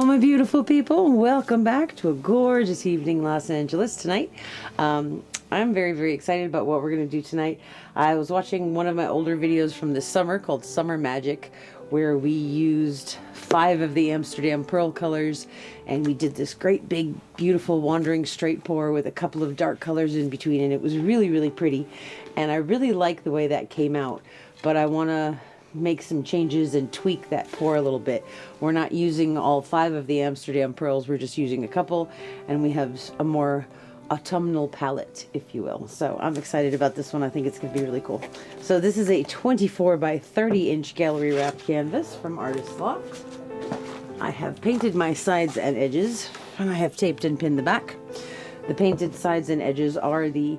Hello, my beautiful people. Welcome back to a gorgeous evening in Los Angeles tonight. I'm very, very excited about what we're going to do tonight. I was watching one of my older videos from this summer called Summer Magic, where we used 5 of the Amsterdam Pearl colors, and we did this great big beautiful wandering straight pour with a couple of dark colors in between, and it was really, really pretty, and I really like the way that came out. But I want to make some changes and tweak that pour a little bit. We're not using all 5 of the Amsterdam Pearls, we're just using a couple, and we have a more autumnal palette, if you will. So I'm excited about this one. I think it's going to be really cool. So this is a 24 by 30 inch gallery wrapped canvas from Artists Loft. I have painted my sides and edges, and I have taped and pinned the back. The painted sides and edges are the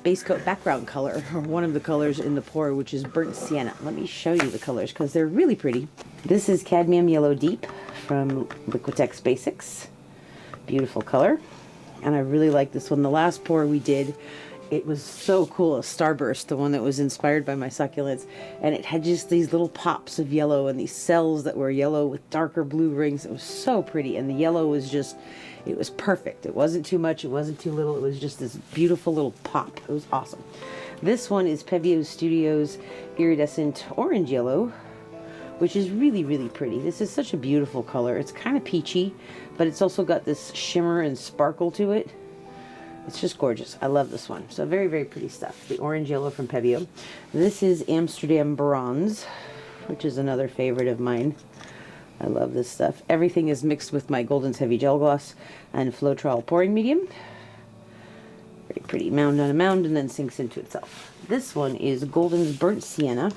base coat background color, or one of the colors in the pour, which is burnt sienna. Let me show you the colors because they're really pretty. This is Cadmium Yellow Deep from Liquitex Basics. Beautiful color. And I really like this one. The last pour we did, it was so cool. A Starburst, the one that was inspired by my succulents, and it had just these little pops of yellow and these cells that were yellow with darker blue rings. It was so pretty, and the yellow was just, it was perfect. It wasn't too much, it wasn't too little. It was just this beautiful little pop. It was awesome. This one is Pebeo Studios Iridescent Orange Yellow, which is really, really pretty. This is such a beautiful color. It's kind of peachy, but it's also got this shimmer and sparkle to it. It's just gorgeous. I love this one. So very, very pretty stuff. The orange yellow from Pebeo. This is Amsterdam Bronze, which is another favorite of mine. I love this stuff. Everything is mixed with my Golden's Heavy Gel Gloss and Floetrol pouring medium. Very pretty. Mound on a mound, and then sinks into itself. This one is Golden's Burnt Sienna.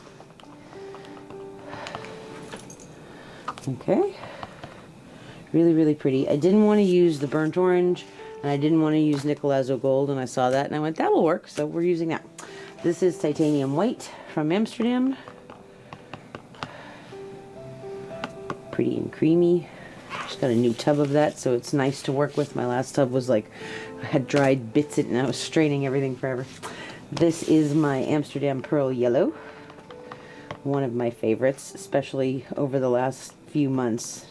Okay. Really, really pretty. I didn't want to use the burnt orange, and I didn't want to use Nicolazzo Gold, and I saw that, and I went, that will work, so we're using that. This is Titanium White from Amsterdam. Pretty and creamy. Just got a new tub of that, so it's nice to work with. My last tub was like, I had dried bits in it, and I was straining everything forever. This is my Amsterdam Pearl Yellow. One of my favorites, especially over the last few months.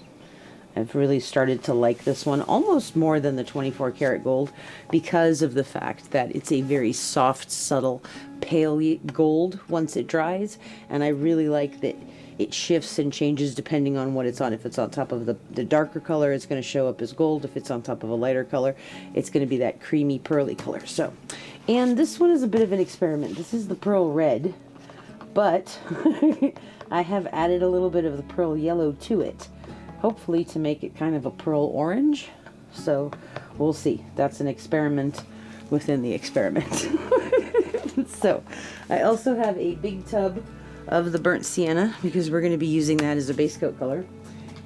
I've really started to like this one almost more than the 24 karat gold because of the fact that it's a very soft, subtle, pale gold once it dries, and I really like that it shifts and changes depending on what it's on. If it's on top of the darker color, it's going to show up as gold. If it's on top of a lighter color, it's going to be that creamy, pearly color. So, and this one is a bit of an experiment. This is the Pearl Red, but I have added a little bit of the Pearl Yellow to it, hopefully to make it kind of a pearl orange. So we'll see. That's an experiment within the experiment. So I also have a big tub of the burnt sienna because we're going to be using that as a base coat color.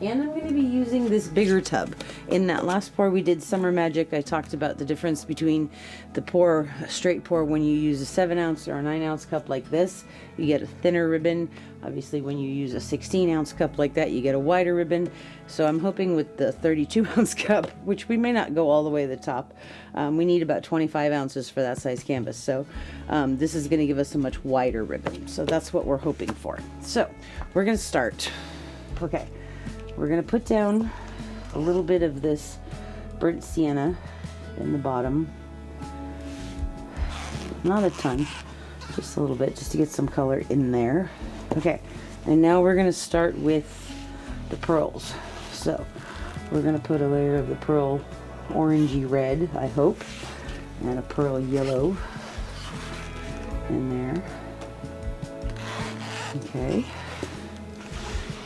And I'm going to be using this bigger tub. In that last pour we did Summer Magic, I talked about the difference between the pour, straight pour, when you use a 7 ounce or a 9 ounce cup like this, you get a thinner ribbon. Obviously when you use a 16 ounce cup like that, you get a wider ribbon. So I'm hoping with the 32 ounce cup, which we may not go all the way to the top, we need about 25 ounces for that size canvas. So this is going to give us a much wider ribbon. So that's what we're hoping for. So we're going to start. Okay. We're going to put down a little bit of this burnt sienna in the bottom. Not a ton, just a little bit, just to get some color in there. Okay, and now we're going to start with the pearls. So we're going to put a layer of the pearl orangey red, I hope, and a pearl yellow in there. Okay,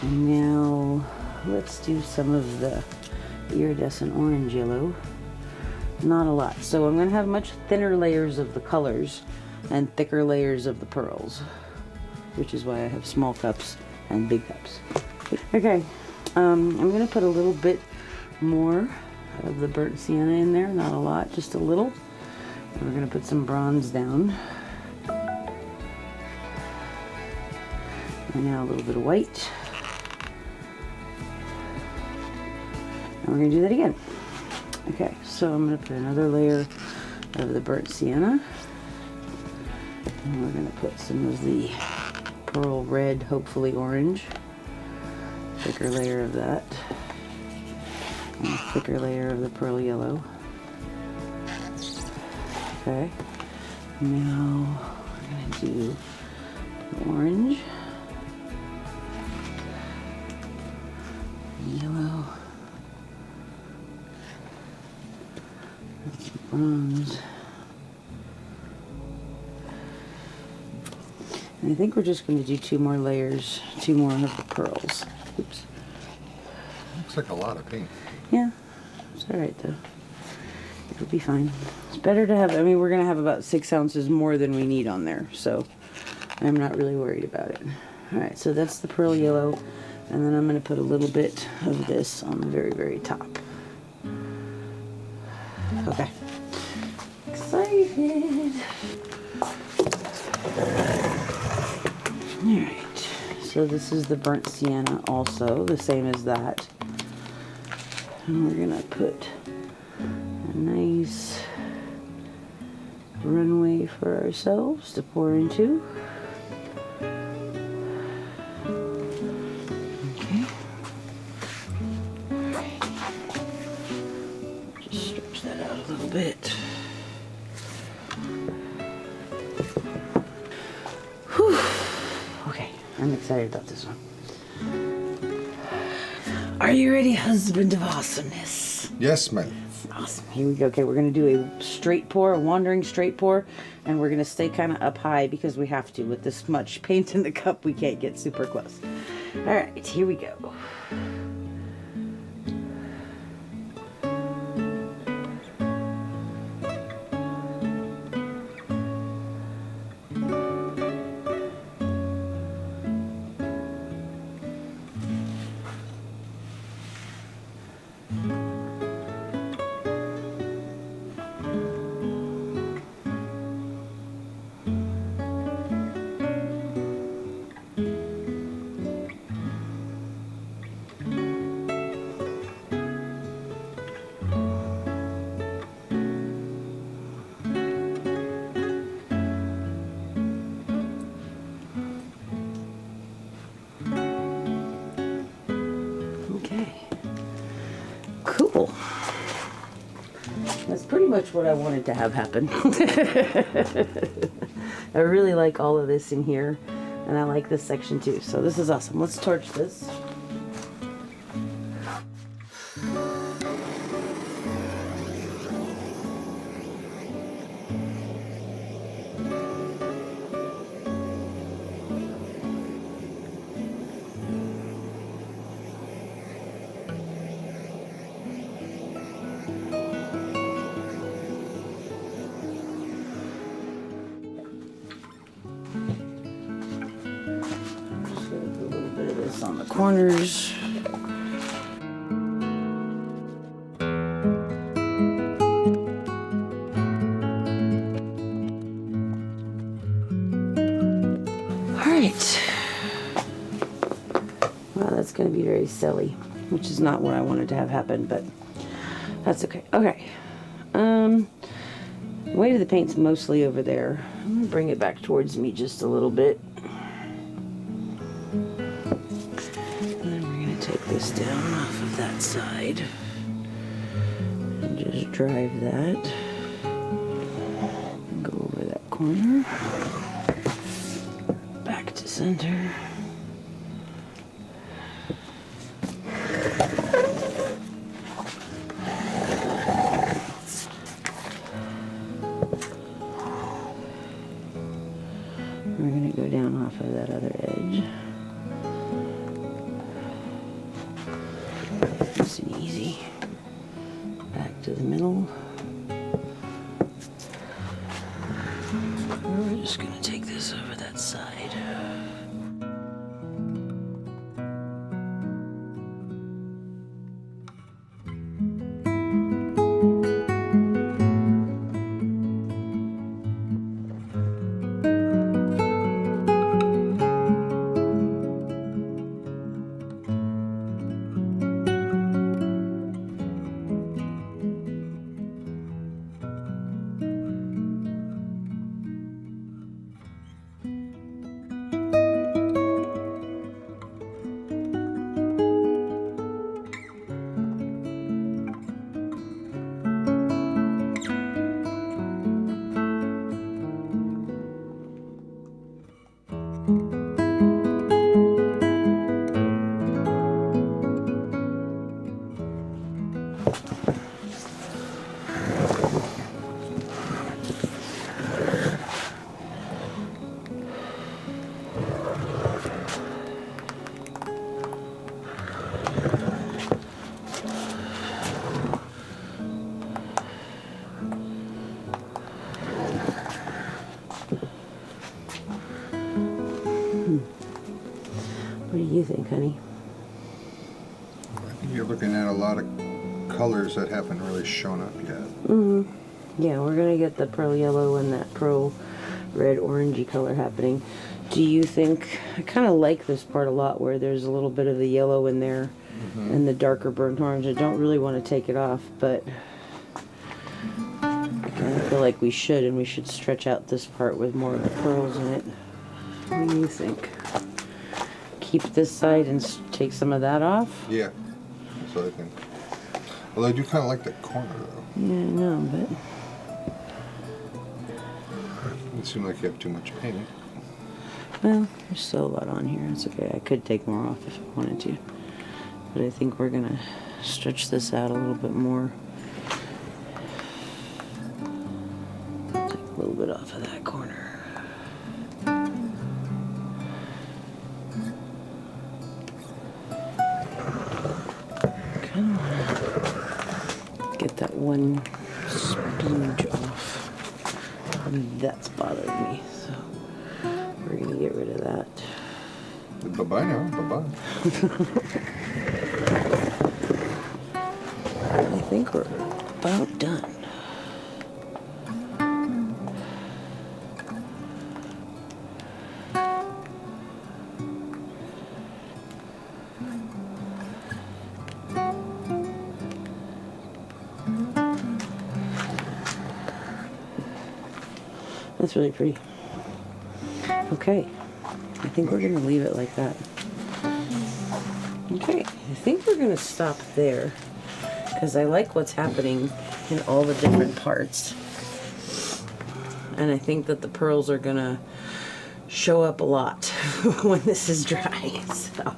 and now let's do some of the iridescent orange yellow. Not a lot. So I'm going to have much thinner layers of the colors and thicker layers of the pearls, which is why I have small cups and big cups. Okay, I'm going to put a little bit more of the burnt sienna in there. Not a lot, just a little. And we're going to put some bronze down. And now a little bit of white. And we're going to do that again. Okay, so I'm going to put another layer of the burnt sienna. And we're going to put some of the pearl red, hopefully orange. Thicker layer of that. A thicker layer of the pearl yellow. Okay. Now we're going to do orange, yellow, bronze. And I think we're just going to do 2 more layers, 2 more of the pearls. Oops. Looks like a lot of paint. Yeah, it's alright though. It'll be fine. It's better to have, I mean, we're going to have about 6 ounces more than we need on there, so I'm not really worried about it. Alright, so that's the pearl yellow, and then I'm going to put a little bit of this on the very, very top. Okay. Excited! Alright, so this is the burnt sienna also, the same as that. And we're going to put a nice runway for ourselves to pour into. Okay. Alright. Just stretch that out a little bit. Whew. Okay, I'm excited about this one. Are you ready, husband of awesomeness? Yes, ma'am. Awesome. Here we go. Okay, we're going to do a straight pour, a wandering straight pour, and we're going to stay kind of up high because we have to. With this much paint in the cup, we can't get super close. All right, here we go. Cool. That's pretty much what I wanted to have happen. I really like all of this in here, and I like this section too, so this is awesome. Let's torch this. On the corners. All right. Well, that's going to be very silly, which is not what I wanted to have happen, but that's okay. Okay. The weight of the paint's mostly over there. I'm going to bring it back towards me just a little bit. Take this down off of that side and just drive that and go over that corner back to center. We're going to go down off of that other edge. Nice and easy. Back to the middle. We're just going to take this over that side. What do you think, honey? I think you're looking at a lot of colors that haven't really shown up yet. Mm-hmm. Yeah, we're gonna get the pearl yellow and that pearl red orangey color happening. Do you think, I kind of like this part a lot where there's a little bit of the yellow in there and the darker burnt orange. I don't really want to take it off, but I feel like we should, and we should stretch out this part with more of the pearls in it. What do you think? Keep this side and take some of that off? Yeah, that's what I think. Although I do kind of like the corner though. Yeah, I know, but It seems like you have too much paint. well, there's still a lot on here. It's okay. I could take more off if I wanted to. But I think we're gonna stretch this out a little bit more. Take a little bit off of that corner. Kinda wanna get that one splooge off. That's bothering me, so we're gonna get rid of that. Bye-bye now, bye-bye. I think we're about done. That's really pretty. Okay, I think we're gonna leave it like that. Okay, I think we're gonna stop there because I like what's happening in all the different parts. And I think that the pearls are gonna show up a lot when this is dry, so.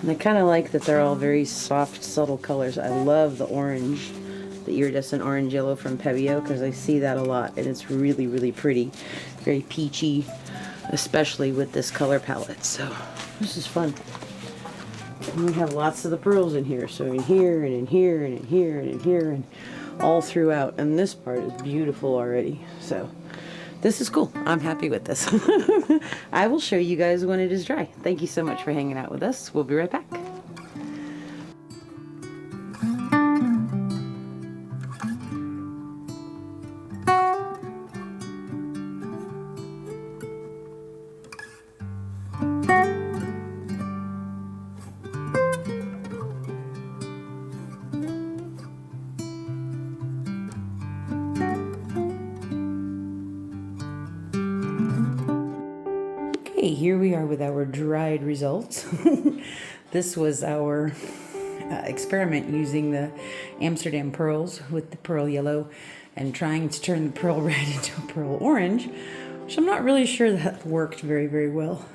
And I kind of like that they're all very soft, subtle colors. I love the orange, the iridescent orange yellow from Pebeo, because I see that a lot and it's really, really pretty. Very peachy, especially with this color palette. So this is fun. And we have lots of the pearls in here. So in here and in here and in here and in here and all throughout. And this part is beautiful already. So this is cool. I'm happy with this. I will show you guys when it is dry. Thank you so much for hanging out with us. We'll be right back. Okay, here we are with our dried results. This was our experiment using the Amsterdam Pearls with the pearl yellow and trying to turn the pearl red into a pearl orange, which I'm not really sure that worked very, very well.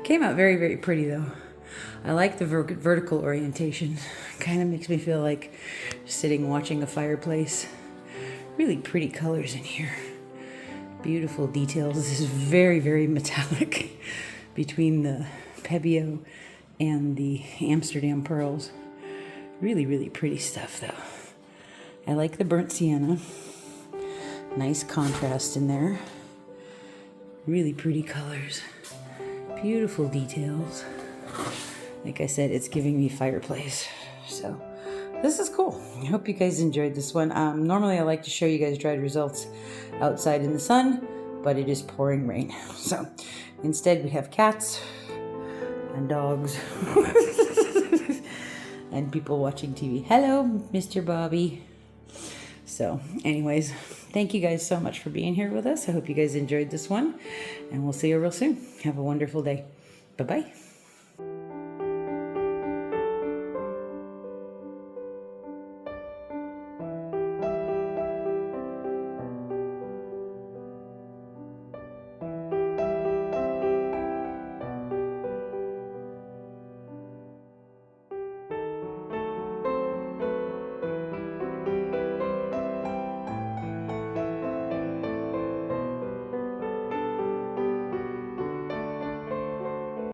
Came out very, very pretty though. I like the vertical orientation. Kind of makes me feel like sitting watching a fireplace. Really pretty colors in here. Beautiful details. This is very, very metallic between the Pebeo and the Amsterdam Pearls. Really, really pretty stuff though. I like the burnt sienna. Nice contrast in there. Really pretty colors. Beautiful details. Like I said, it's giving me fireplace. So this is cool. I hope you guys enjoyed this one. Normally I like to show you guys dried results outside in the sun, but it is pouring rain. So instead we have cats and dogs and people watching TV. Hello, Mr. Bobby. So anyways, thank you guys so much for being here with us. I hope you guys enjoyed this one, and we'll see you real soon. Have a wonderful day. Bye-bye.